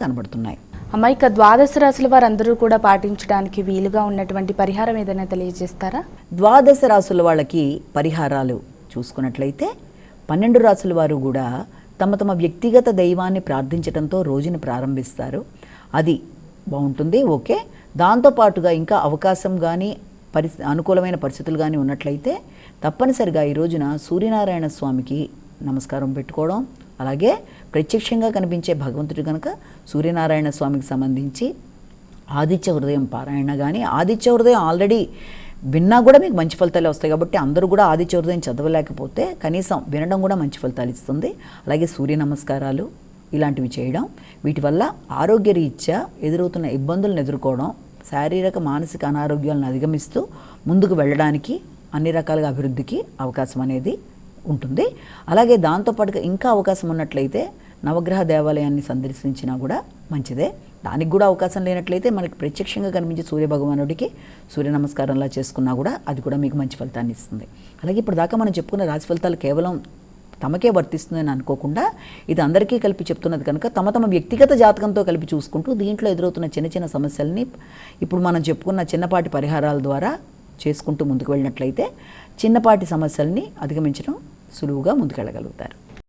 కనబడుతున్నాయి. అమ్మాయిక ద్వాదశ రాశుల వారందరూ కూడా పాటించడానికి వీలుగా ఉన్నటువంటి పరిహారం ఏదైనా తెలియజేస్తారా? ద్వాదశ రాశుల వాళ్ళకి పరిహారాలు చూసుకున్నట్లయితే 12 రాశుల వారు కూడా తమ తమ వ్యక్తిగత దైవాన్ని ప్రార్థించడంతో రోజుని ప్రారంభిస్తారు. అది బాగుంటుంది. ఓకే, దాంతోపాటుగా ఇంకా అవకాశం కానీ అనుకూలమైన పరిస్థితులు కానీ ఉన్నట్లయితే తప్పనిసరిగా ఈ రోజున సూర్యనారాయణ స్వామికి నమస్కారం పెట్టుకోవడం, అలాగే ప్రత్యక్షంగా కనిపించే భగవంతుడు కనుక సూర్యనారాయణ స్వామికి సంబంధించి ఆదిత్య హృదయం పారాయణ కానీ, ఆదిత్య హృదయం ఆల్రెడీ విన్నా కూడా మీకు మంచి ఫలితాలు వస్తాయి కాబట్టి అందరూ కూడా ఆదిత్య హృదయం చదవలేకపోతే కనీసం వినడం కూడా మంచి ఫలితాలు ఇస్తుంది. అలాగే సూర్య నమస్కారాలు ఇలాంటివి చేయడం, వీటి వల్ల ఆరోగ్యరీత్యా ఎదురవుతున్న ఇబ్బందులను ఎదుర్కోవడం, శారీరక మానసిక అనారోగ్యాలను అధిగమిస్తూ ముందుకు వెళ్ళడానికి అన్ని రకాలుగా అభివృద్ధికి అవకాశం అనేది ఉంటుంది. అలాగే దాంతోపాటుగా ఇంకా అవకాశం ఉన్నట్లయితే నవగ్రహ దేవాలయాన్ని సందర్శించినా కూడా మంచిదే. దానికి కూడా అవకాశం లేనట్లయితే మనకి ప్రత్యక్షంగా కనిపించే సూర్యభగవానుడికి సూర్య నమస్కారంలా చేసుకున్నా కూడా అది కూడా మీకు మంచి ఫలితాన్ని ఇస్తుంది. అలాగే ఇప్పుడు దాకా మనం చెప్పుకున్న రాశి ఫలితాలు కేవలం తమకే వర్తిస్తుందని అనుకోకుండా ఇది అందరికీ కలిపి చెప్తున్నది కనుక తమ తమ వ్యక్తిగత జాతకంతో కలిపి చూసుకుంటూ దీంట్లో ఎదురవుతున్న చిన్న చిన్న సమస్యల్ని ఇప్పుడు మనం చెప్పుకున్న చిన్నపాటి పరిహారాల ద్వారా చేసుకుంటూ ముందుకు వెళ్ళినట్లయితే చిన్నపాటి సమస్యల్ని అధిగమించడం సులువుగా ముందుకెళ్ళగలుగుతారు.